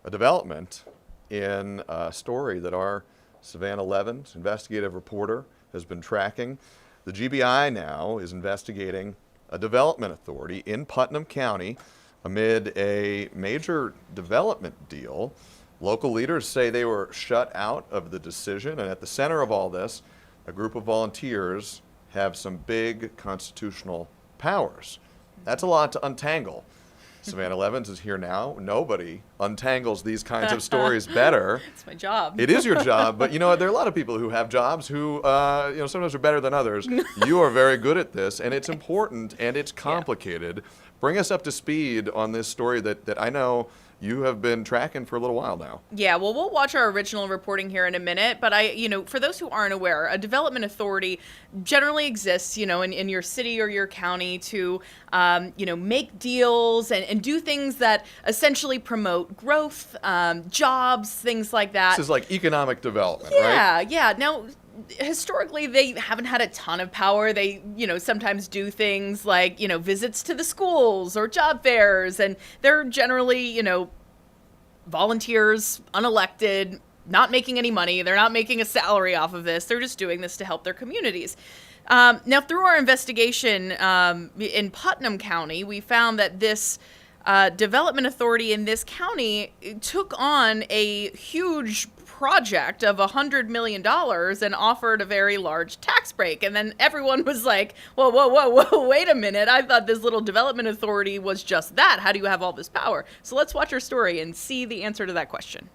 a development in a story that our Savannah Levins, investigative reporter, has been tracking. The GBI now is investigating a development authority in Putnam County amid a major development deal. Local leaders say they were shut out of the decision, and at the center of all this, a group of volunteers have some big constitutional powers. That's a lot to untangle. Savannah Levins is here now. Nobody untangles these kinds of stories better. It's my job. It is your job, but you know, there are a lot of people who have jobs who, sometimes are better than others. You are very good at this, and it's important, and it's complicated. Yeah. Bring us up to speed on this story that I know you have been tracking for a little while now. Yeah, well, we'll watch our original reporting here in a minute, but for those who aren't aware, a development authority generally exists, in your city or your county to, make deals and do things that essentially promote growth, jobs, things like that. This is like economic development, right? Yeah. Now, historically, they haven't had a ton of power. They, sometimes do things like, visits to the schools or job fairs, and they're generally, volunteers, unelected, not making any money. They're not making a salary off of this. They're just doing this to help their communities. Now, through our investigation in Putnam County, we found that this development authority in this county took on a huge project of $100 million and offered a very large tax break. And then everyone was like, whoa, wait a minute. I thought this little development authority was just that. How do you have all this power? So let's watch our story and see the answer to that question.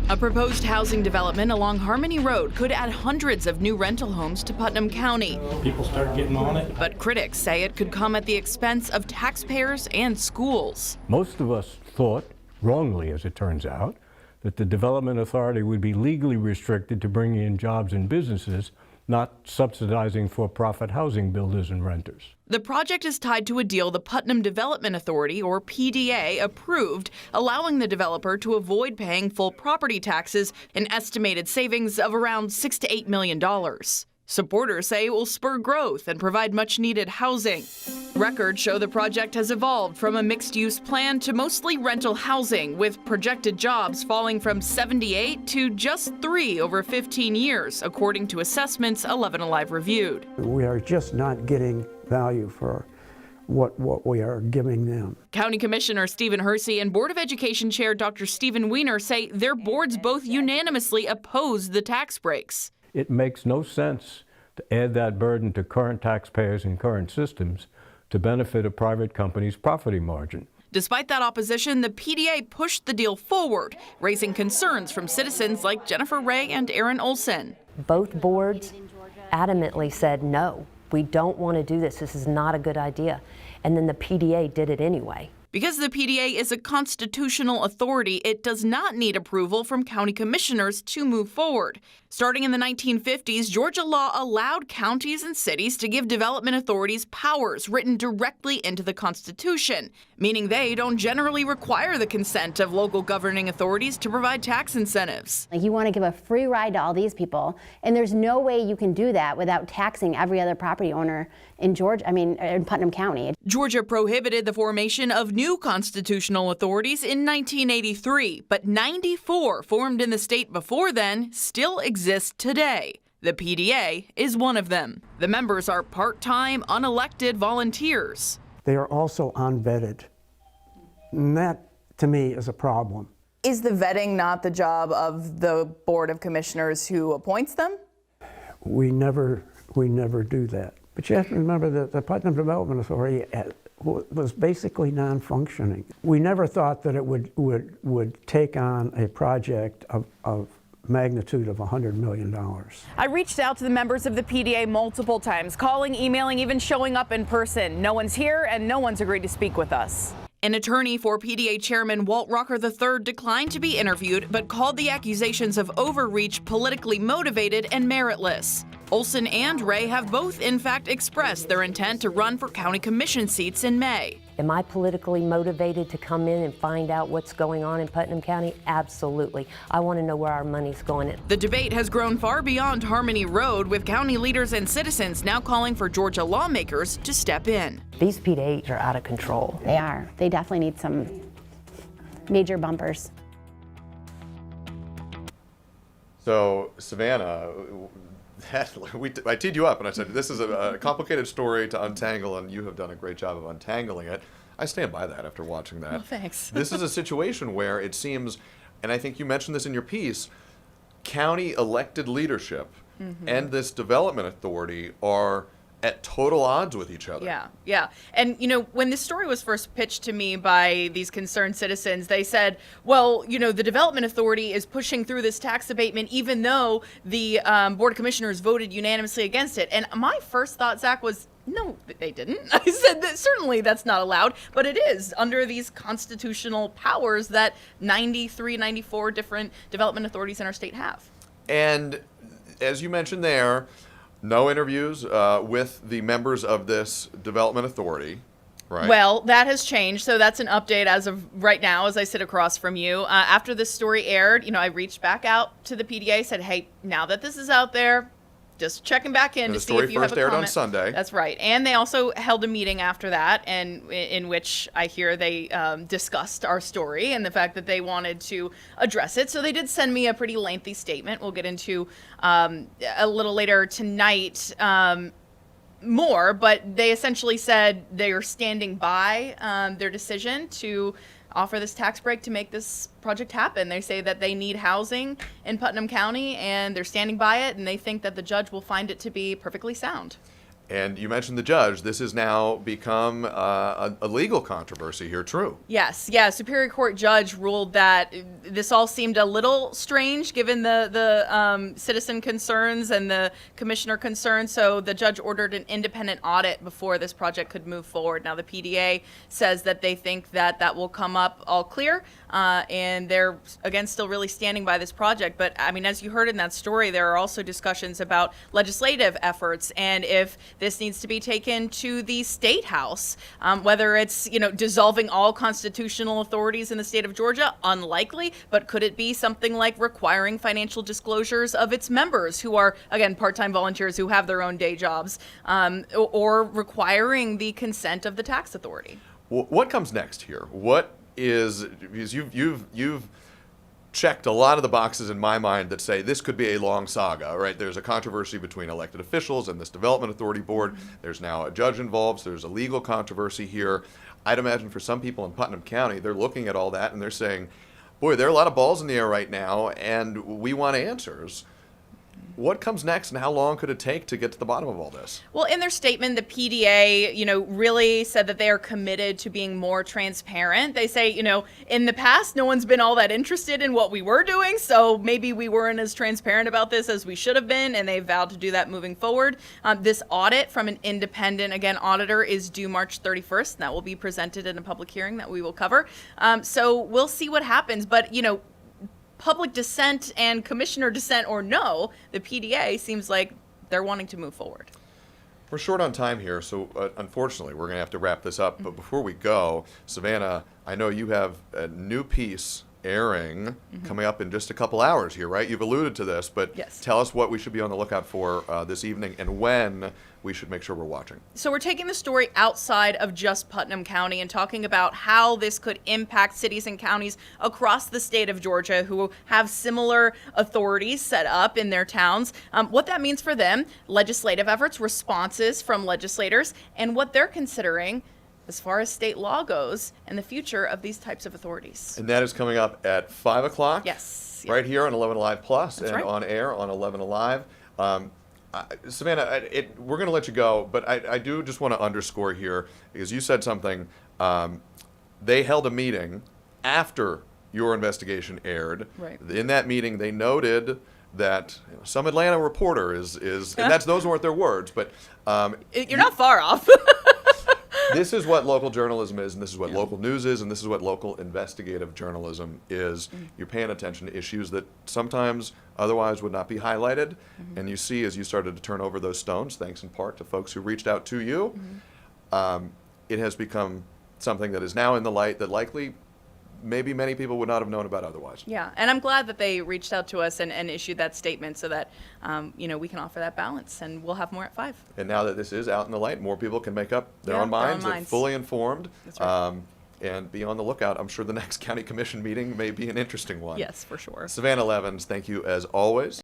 A proposed housing development along Harmony Road could add hundreds of new rental homes to Putnam County. People start getting on it. But critics say it could come at the expense of taxpayers and schools. Most of us thought, wrongly as it turns out, that the Development Authority would be legally restricted to bringing in jobs and businesses, not subsidizing for-profit housing builders and renters. The project is tied to a deal the Putnam Development Authority, or PDA, approved, allowing the developer to avoid paying full property taxes, an estimated savings of around $6 to $8 million. Supporters say it will spur growth and provide much-needed housing. Records show the project has evolved from a mixed-use plan to mostly rental housing, with projected jobs falling from 78 to just 3 over 15 years, according to assessments 11 Alive reviewed. We are just not getting value for what we are giving them. County Commissioner Stephen Hersey and Board of Education Chair Dr. Stephen Weiner say their boards both unanimously oppose the tax breaks. It makes no sense to add that burden to current taxpayers and current systems to benefit a private company's profit margin. Despite that opposition, the PDA pushed the deal forward, raising concerns from citizens like Jennifer Ray and Aaron Olson. Both boards adamantly said, no, we don't want to do this. This is not a good idea. And then the PDA did it anyway. Because the PDA is a constitutional authority, it does not need approval from county commissioners to move forward. Starting in the 1950s, Georgia law allowed counties and cities to give development authorities powers written directly into the Constitution, meaning they don't generally require the consent of local governing authorities to provide tax incentives. Like, you want to give a free ride to all these people, and there's no way you can do that without taxing every other property owner in in Putnam County. Georgia prohibited the formation of new constitutional authorities in 1983, but 94 formed in the state before then still exist today. The PDA is one of them. The members are part-time, unelected volunteers. They are also unvetted. And that, to me, is a problem. Is the vetting not the job of the Board of Commissioners who appoints them? We never do that. But you have to remember that the Putnam Development Authority was basically non-functioning. We never thought that it would take on a project of magnitude of $100 million. I reached out to the members of the PDA multiple times, calling, emailing, even showing up in person. No one's here and no one's agreed to speak with us. An attorney for PDA Chairman Walt Rocker III declined to be interviewed, but called the accusations of overreach politically motivated and meritless. Olson and Ray have both, in fact, expressed their intent to run for county commission seats in May. Am I politically motivated to come in and find out what's going on in Putnam County? Absolutely. I want to know where our money's going. The debate has grown far beyond Harmony Road, with county leaders and citizens now calling for Georgia lawmakers to step in. These PDAs are out of control. They are. They definitely need some major bumpers. So, Savannah, I teed you up and I said, this is a complicated story to untangle, and you have done a great job of untangling it. I stand by that after watching that. Well, thanks. This is a situation where it seems, and I think you mentioned this in your piece, county elected leadership and this development authority are at total odds with each other. Yeah. And, when this story was first pitched to me by these concerned citizens, they said, well, the Development Authority is pushing through this tax abatement even though the Board of Commissioners voted unanimously against it. And my first thought, Zach, was, no, they didn't. I said that certainly that's not allowed, but it is under these constitutional powers that 93, 94 different development authorities in our state have. And as you mentioned there, no interviews with the members of this development authority, right? Well, that has changed, so that's an update as of right now as I sit across from you. After this story aired, I reached back out to the PDA, said, hey, now that this is out there, just checking back in And to the see story if you have a first aired comment. on Sunday. That's right. And they also held a meeting after that, and in which I hear they discussed our story and the fact that they wanted to address it. So they did send me a pretty lengthy statement. We'll get into a little later tonight more, but they essentially said they are standing by their decision to offer this tax break to make this project happen. They say that they need housing in Putnam County, and they're standing by it, and they think that the judge will find it to be perfectly sound. And you mentioned the judge. This has now become a legal controversy here, true? Yes, Superior Court judge ruled that this all seemed a little strange given the citizen concerns and the commissioner concerns, so the judge ordered an independent audit before this project could move forward. Now, the PDA says that they think that will come up all clear, and they're, again, still really standing by this project. But, I mean, as you heard in that story, there are also discussions about legislative efforts, and if this needs to be taken to the state house, whether it's, dissolving all constitutional authorities in the state of Georgia, unlikely, but could it be something like requiring financial disclosures of its members who are, again, part-time volunteers who have their own day jobs, or requiring the consent of the tax authority? What comes next here? What is, because you've checked a lot of the boxes in my mind that say this could be a long saga, right? There's a controversy between elected officials and this development authority board. There's now a judge involved, so there's a legal controversy here. I'd imagine for some people in Putnam County, they're looking at all that and they're saying, boy, there are a lot of balls in the air right now, and we want answers. What comes next, and how long could it take to get to the bottom of all this? Well, in their statement, the PDA, really said that they are committed to being more transparent. They say, in the past, no one's been all that interested in what we were doing, so maybe we weren't as transparent about this as we should have been, and they vowed to do that moving forward. This audit from an independent, again, auditor is due March 31st, and that will be presented in a public hearing that we will cover. So we'll see what happens, but, public dissent and commissioner dissent or no, the PDA seems like they're wanting to move forward. We're short on time here, so unfortunately, we're going to have to wrap this up. But before we go, Savannah, I know you have a new piece airing coming up in just a couple hours here, right? You've alluded to this, but yes. Tell us what we should be on the lookout for this evening and when we should make sure we're watching. So we're taking the story outside of just Putnam County and talking about how this could impact cities and counties across the state of Georgia who have similar authorities set up in their towns, what that means for them, legislative efforts, responses from legislators, and what they're considering as far as state law goes and the future of these types of authorities. And that is coming up at 5 o'clock? Yes. Right here on 11 Alive Plus. That's and right. On air on 11 Alive. Savannah, we're going to let you go, but I do just want to underscore here, because you said something. They held a meeting after your investigation aired. Right. In that meeting, they noted that some Atlanta reporter is and those weren't their words, but You're not far off. This is what local journalism is, and this is what local news is, and this is what local investigative journalism is. You're paying attention to issues that sometimes otherwise would not be highlighted, and you see as you started to turn over those stones, thanks in part to folks who reached out to you, it has become something that is now in the light that likely maybe many people would not have known about otherwise. Yeah, and I'm glad that they reached out to us and issued that statement so that, we can offer that balance, and we'll have more at 5. And now that this is out in the light, more people can make up their Yeah, own their own minds. They're minds. fully informed. That's right. And be on the lookout. I'm sure the next county commission meeting may be an interesting one. Yes, for sure. Savannah Levins, thank you as always.